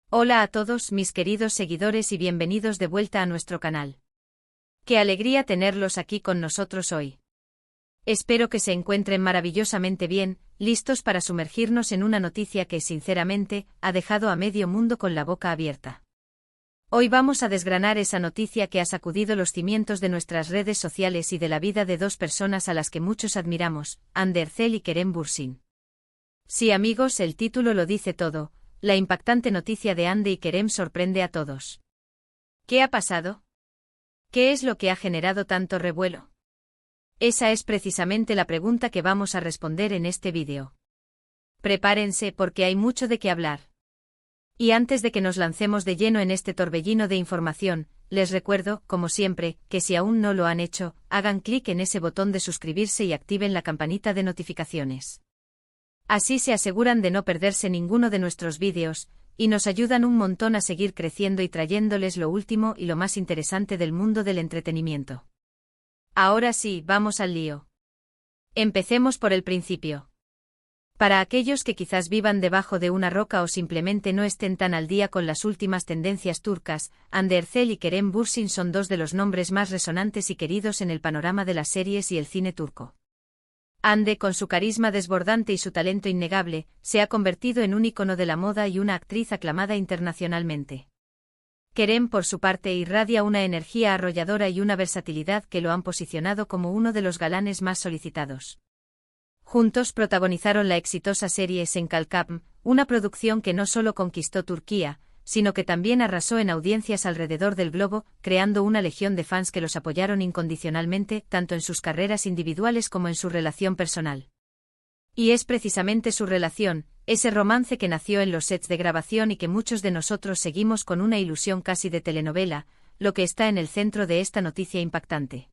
Hola a todos mis queridos seguidores y bienvenidos de vuelta a nuestro canal. Qué alegría tenerlos aquí con nosotros hoy. Espero que se encuentren maravillosamente bien, listos para sumergirnos en una noticia que, sinceramente, ha dejado a medio mundo con la boca abierta. Hoy vamos a desgranar esa noticia que ha sacudido los cimientos de nuestras redes sociales y de la vida de dos personas a las que muchos admiramos, Hande Erçel y Kerem Bürsin. Sí amigos, el título lo dice todo. La impactante noticia de Hande y Kerem sorprende a todos. ¿Qué ha pasado? ¿Qué es lo que ha generado tanto revuelo? Esa es precisamente la pregunta que vamos a responder en este vídeo. Prepárense porque hay mucho de qué hablar. Y antes de que nos lancemos de lleno en este torbellino de información, les recuerdo, como siempre, que si aún no lo han hecho, hagan clic en ese botón de suscribirse y activen la campanita de notificaciones. Así se aseguran de no perderse ninguno de nuestros vídeos, y nos ayudan un montón a seguir creciendo y trayéndoles lo último y lo más interesante del mundo del entretenimiento. Ahora sí, vamos al lío. Empecemos por el principio. Para aquellos que quizás vivan debajo de una roca o simplemente no estén tan al día con las últimas tendencias turcas, Hande Erçel y Kerem Bürsin son dos de los nombres más resonantes y queridos en el panorama de las series y el cine turco. Hande, con su carisma desbordante y su talento innegable, se ha convertido en un ícono de la moda y una actriz aclamada internacionalmente. Kerem, por su parte, irradia una energía arrolladora y una versatilidad que lo han posicionado como uno de los galanes más solicitados. Juntos protagonizaron la exitosa serie Sen Kalkam, una producción que no solo conquistó Turquía, sino que también arrasó en audiencias alrededor del globo, creando una legión de fans que los apoyaron incondicionalmente, tanto en sus carreras individuales como en su relación personal. Y es precisamente su relación, ese romance que nació en los sets de grabación y que muchos de nosotros seguimos con una ilusión casi de telenovela, lo que está en el centro de esta noticia impactante.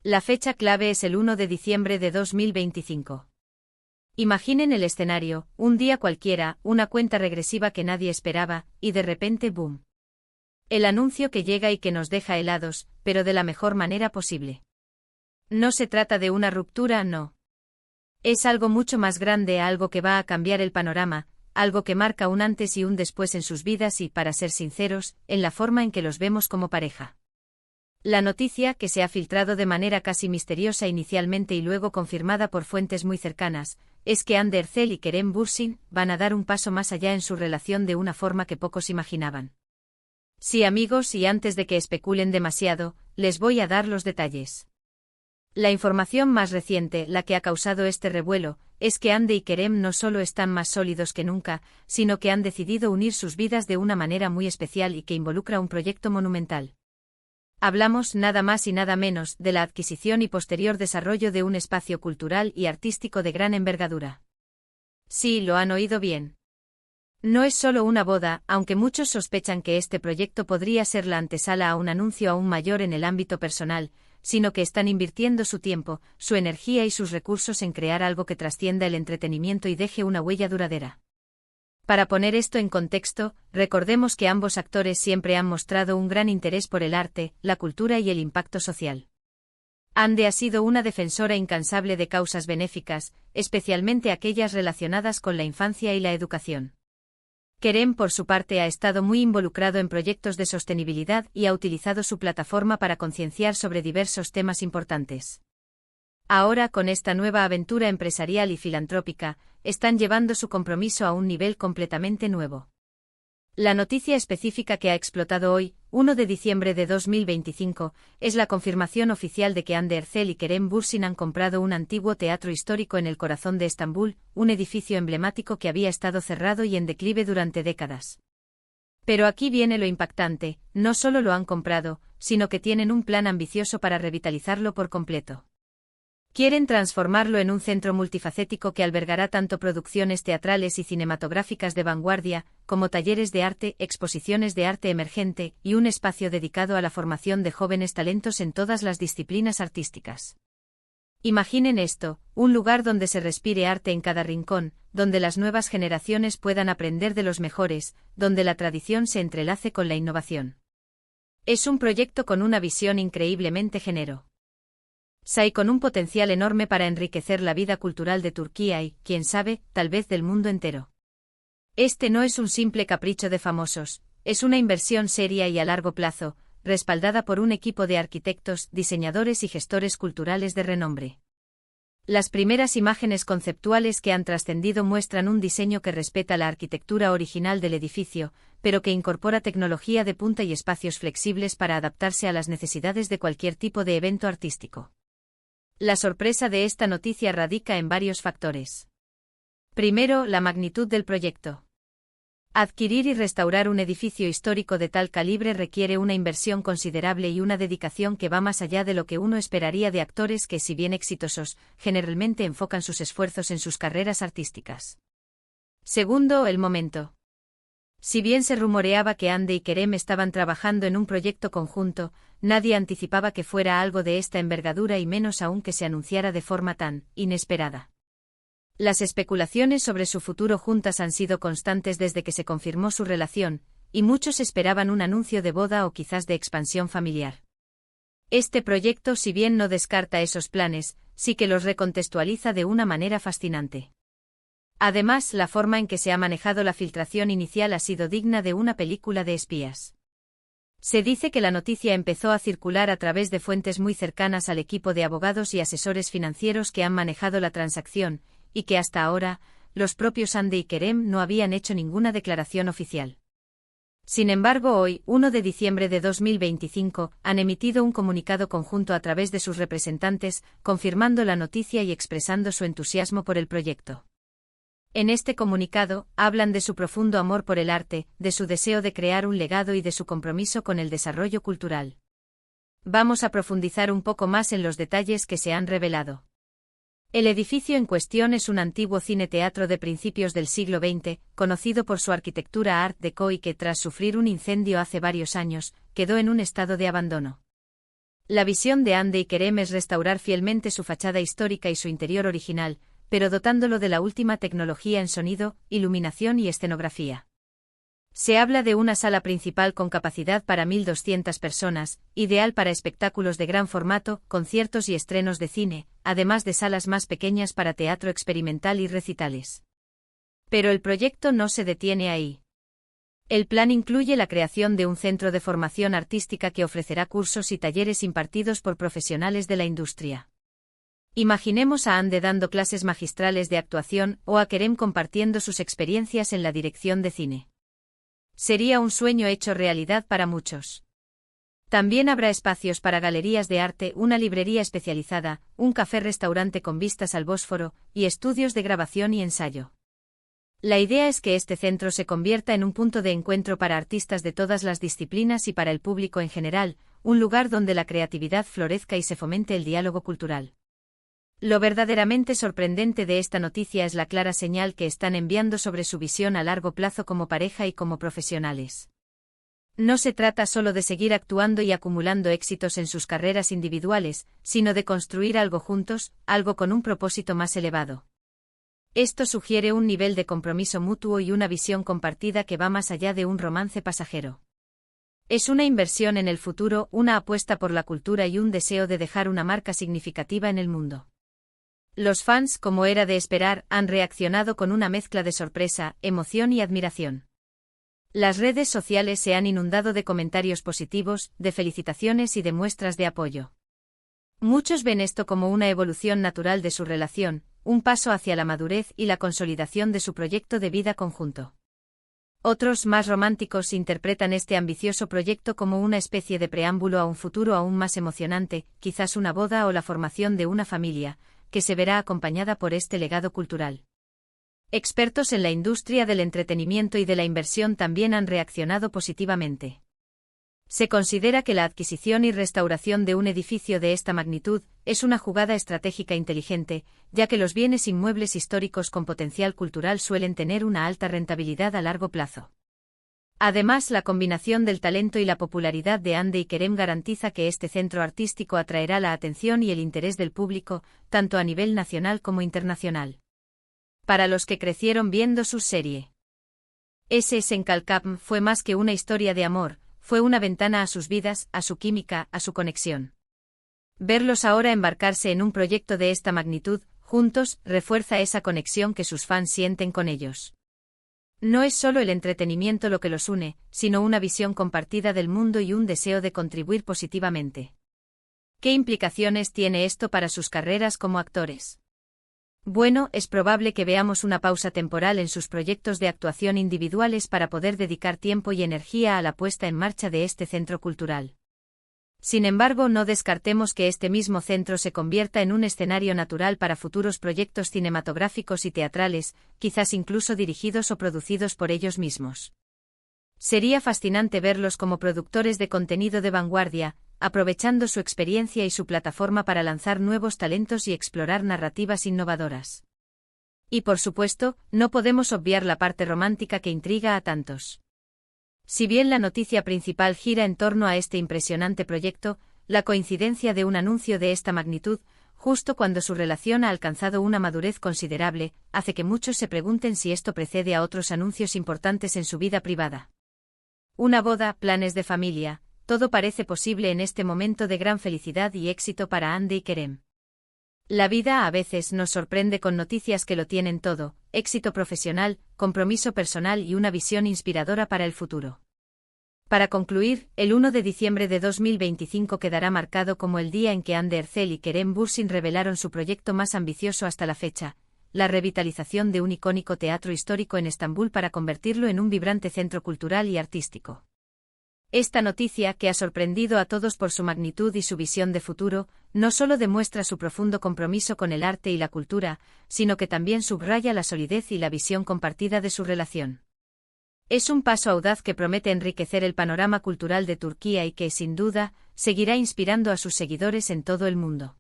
La fecha clave es el 1 de diciembre de 2025. Imaginen el escenario, un día cualquiera, una cuenta regresiva que nadie esperaba, y de repente ¡boom! El anuncio que llega y que nos deja helados, pero de la mejor manera posible. No se trata de una ruptura, no. Es algo mucho más grande, algo que va a cambiar el panorama, algo que marca un antes y un después en sus vidas y, para ser sinceros, en la forma en que los vemos como pareja. La noticia, que se ha filtrado de manera casi misteriosa inicialmente y luego confirmada por fuentes muy cercanas, es que Hande Erçel y Kerem Bürsin van a dar un paso más allá en su relación de una forma que pocos imaginaban. Sí amigos, y antes de que especulen demasiado, les voy a dar los detalles. La información más reciente, la que ha causado este revuelo, es que Hande y Kerem no solo están más sólidos que nunca, sino que han decidido unir sus vidas de una manera muy especial y que involucra un proyecto monumental. Hablamos, nada más y nada menos, de la adquisición y posterior desarrollo de un espacio cultural y artístico de gran envergadura. Sí, lo han oído bien. No es solo una boda, aunque muchos sospechan que este proyecto podría ser la antesala a un anuncio aún mayor en el ámbito personal, sino que están invirtiendo su tiempo, su energía y sus recursos en crear algo que trascienda el entretenimiento y deje una huella duradera. Para poner esto en contexto, recordemos que ambos actores siempre han mostrado un gran interés por el arte, la cultura y el impacto social. Hande ha sido una defensora incansable de causas benéficas, especialmente aquellas relacionadas con la infancia y la educación. Kerem, por su parte, ha estado muy involucrado en proyectos de sostenibilidad y ha utilizado su plataforma para concienciar sobre diversos temas importantes. Ahora, con esta nueva aventura empresarial y filantrópica, están llevando su compromiso a un nivel completamente nuevo. La noticia específica que ha explotado hoy, 1 de diciembre de 2025, es la confirmación oficial de que Hande Erçel y Kerem Bürsin han comprado un antiguo teatro histórico en el corazón de Estambul, un edificio emblemático que había estado cerrado y en declive durante décadas. Pero aquí viene lo impactante, no solo lo han comprado, sino que tienen un plan ambicioso para revitalizarlo por completo. Quieren transformarlo en un centro multifacético que albergará tanto producciones teatrales y cinematográficas de vanguardia, como talleres de arte, exposiciones de arte emergente y un espacio dedicado a la formación de jóvenes talentos en todas las disciplinas artísticas. Imaginen esto, un lugar donde se respire arte en cada rincón, donde las nuevas generaciones puedan aprender de los mejores, donde la tradición se entrelace con la innovación. Es un proyecto con una visión increíblemente generosa. Y con un potencial enorme para enriquecer la vida cultural de Turquía y, quién sabe, tal vez del mundo entero. Este no es un simple capricho de famosos, es una inversión seria y a largo plazo, respaldada por un equipo de arquitectos, diseñadores y gestores culturales de renombre. Las primeras imágenes conceptuales que han trascendido muestran un diseño que respeta la arquitectura original del edificio, pero que incorpora tecnología de punta y espacios flexibles para adaptarse a las necesidades de cualquier tipo de evento artístico. La sorpresa de esta noticia radica en varios factores. Primero, la magnitud del proyecto. Adquirir y restaurar un edificio histórico de tal calibre requiere una inversión considerable y una dedicación que va más allá de lo que uno esperaría de actores que, si bien exitosos, generalmente enfocan sus esfuerzos en sus carreras artísticas. Segundo, el momento. Si bien se rumoreaba que Hande y Kerem estaban trabajando en un proyecto conjunto, nadie anticipaba que fuera algo de esta envergadura y menos aún que se anunciara de forma tan inesperada. Las especulaciones sobre su futuro juntas han sido constantes desde que se confirmó su relación, y muchos esperaban un anuncio de boda o quizás de expansión familiar. Este proyecto, si bien no descarta esos planes, sí que los recontextualiza de una manera fascinante. Además, la forma en que se ha manejado la filtración inicial ha sido digna de una película de espías. Se dice que la noticia empezó a circular a través de fuentes muy cercanas al equipo de abogados y asesores financieros que han manejado la transacción, y que hasta ahora, los propios Hande y Kerem no habían hecho ninguna declaración oficial. Sin embargo, hoy, 1 de diciembre de 2025, han emitido un comunicado conjunto a través de sus representantes, confirmando la noticia y expresando su entusiasmo por el proyecto. En este comunicado, hablan de su profundo amor por el arte, de su deseo de crear un legado y de su compromiso con el desarrollo cultural. Vamos a profundizar un poco más en los detalles que se han revelado. El edificio en cuestión es un antiguo cine-teatro de principios del siglo XX, conocido por su arquitectura Art Deco y que tras sufrir un incendio hace varios años, quedó en un estado de abandono. La visión de Hande y Kerem es restaurar fielmente su fachada histórica y su interior original, pero dotándolo de la última tecnología en sonido, iluminación y escenografía. Se habla de una sala principal con capacidad para 1.200 personas, ideal para espectáculos de gran formato, conciertos y estrenos de cine, además de salas más pequeñas para teatro experimental y recitales. Pero el proyecto no se detiene ahí. El plan incluye la creación de un centro de formación artística que ofrecerá cursos y talleres impartidos por profesionales de la industria. Imaginemos a Hande dando clases magistrales de actuación o a Kerem compartiendo sus experiencias en la dirección de cine. Sería un sueño hecho realidad para muchos. También habrá espacios para galerías de arte, una librería especializada, un café-restaurante con vistas al Bósforo, y estudios de grabación y ensayo. La idea es que este centro se convierta en un punto de encuentro para artistas de todas las disciplinas y para el público en general, un lugar donde la creatividad florezca y se fomente el diálogo cultural. Lo verdaderamente sorprendente de esta noticia es la clara señal que están enviando sobre su visión a largo plazo como pareja y como profesionales. No se trata solo de seguir actuando y acumulando éxitos en sus carreras individuales, sino de construir algo juntos, algo con un propósito más elevado. Esto sugiere un nivel de compromiso mutuo y una visión compartida que va más allá de un romance pasajero. Es una inversión en el futuro, una apuesta por la cultura y un deseo de dejar una marca significativa en el mundo. Los fans, como era de esperar, han reaccionado con una mezcla de sorpresa, emoción y admiración. Las redes sociales se han inundado de comentarios positivos, de felicitaciones y de muestras de apoyo. Muchos ven esto como una evolución natural de su relación, un paso hacia la madurez y la consolidación de su proyecto de vida conjunto. Otros, más románticos, interpretan este ambicioso proyecto como una especie de preámbulo a un futuro aún más emocionante, quizás una boda o la formación de una familia, que se verá acompañada por este legado cultural. Expertos en la industria del entretenimiento y de la inversión también han reaccionado positivamente. Se considera que la adquisición y restauración de un edificio de esta magnitud es una jugada estratégica inteligente, ya que los bienes inmuebles históricos con potencial cultural suelen tener una alta rentabilidad a largo plazo. Además, la combinación del talento y la popularidad de Hande y Kerem garantiza que este centro artístico atraerá la atención y el interés del público, tanto a nivel nacional como internacional. Para los que crecieron viendo su serie, SS en Calcapm fue más que una historia de amor, fue una ventana a sus vidas, a su química, a su conexión. Verlos ahora embarcarse en un proyecto de esta magnitud, juntos, refuerza esa conexión que sus fans sienten con ellos. No es solo el entretenimiento lo que los une, sino una visión compartida del mundo y un deseo de contribuir positivamente. ¿Qué implicaciones tiene esto para sus carreras como actores? Bueno, es probable que veamos una pausa temporal en sus proyectos de actuación individuales para poder dedicar tiempo y energía a la puesta en marcha de este centro cultural. Sin embargo, no descartemos que este mismo centro se convierta en un escenario natural para futuros proyectos cinematográficos y teatrales, quizás incluso dirigidos o producidos por ellos mismos. Sería fascinante verlos como productores de contenido de vanguardia, aprovechando su experiencia y su plataforma para lanzar nuevos talentos y explorar narrativas innovadoras. Y por supuesto, no podemos obviar la parte romántica que intriga a tantos. Si bien la noticia principal gira en torno a este impresionante proyecto, la coincidencia de un anuncio de esta magnitud, justo cuando su relación ha alcanzado una madurez considerable, hace que muchos se pregunten si esto precede a otros anuncios importantes en su vida privada. Una boda, planes de familia, todo parece posible en este momento de gran felicidad y éxito para Hande y Kerem. La vida a veces nos sorprende con noticias que lo tienen todo: éxito profesional, compromiso personal y una visión inspiradora para el futuro. Para concluir, el 1 de diciembre de 2025 quedará marcado como el día en que Hande Erçel y Kerem Bürsin revelaron su proyecto más ambicioso hasta la fecha, la revitalización de un icónico teatro histórico en Estambul para convertirlo en un vibrante centro cultural y artístico. Esta noticia, que ha sorprendido a todos por su magnitud y su visión de futuro, no solo demuestra su profundo compromiso con el arte y la cultura, sino que también subraya la solidez y la visión compartida de su relación. Es un paso audaz que promete enriquecer el panorama cultural de Turquía y que, sin duda, seguirá inspirando a sus seguidores en todo el mundo.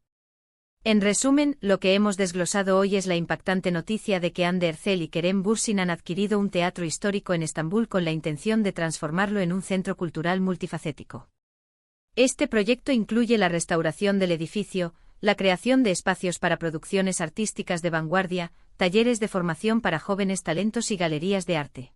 En resumen, lo que hemos desglosado hoy es la impactante noticia de que Hande Erçel y Kerem Bürsin han adquirido un teatro histórico en Estambul con la intención de transformarlo en un centro cultural multifacético. Este proyecto incluye la restauración del edificio, la creación de espacios para producciones artísticas de vanguardia, talleres de formación para jóvenes talentos y galerías de arte.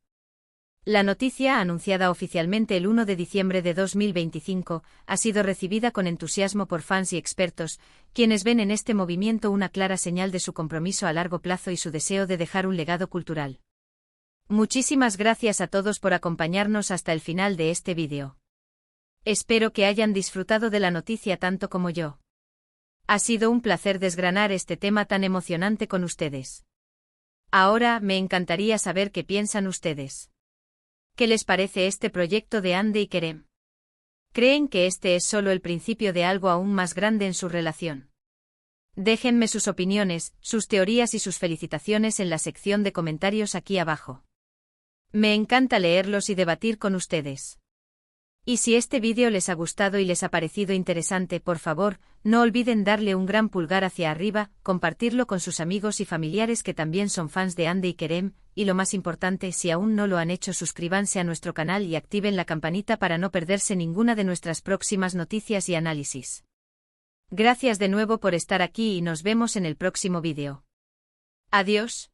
La noticia, anunciada oficialmente el 1 de diciembre de 2025, ha sido recibida con entusiasmo por fans y expertos, quienes ven en este movimiento una clara señal de su compromiso a largo plazo y su deseo de dejar un legado cultural. Muchísimas gracias a todos por acompañarnos hasta el final de este vídeo. Espero que hayan disfrutado de la noticia tanto como yo. Ha sido un placer desgranar este tema tan emocionante con ustedes. Ahora, me encantaría saber qué piensan ustedes. ¿Qué les parece este proyecto de Hande y Kerem? ¿Creen que este es solo el principio de algo aún más grande en su relación? Déjenme sus opiniones, sus teorías y sus felicitaciones en la sección de comentarios aquí abajo. Me encanta leerlos y debatir con ustedes. Y si este vídeo les ha gustado y les ha parecido interesante, por favor, no olviden darle un gran pulgar hacia arriba, compartirlo con sus amigos y familiares que también son fans de Hande y Kerem, y lo más importante, si aún no lo han hecho, suscríbanse a nuestro canal y activen la campanita para no perderse ninguna de nuestras próximas noticias y análisis. Gracias de nuevo por estar aquí y nos vemos en el próximo vídeo. Adiós.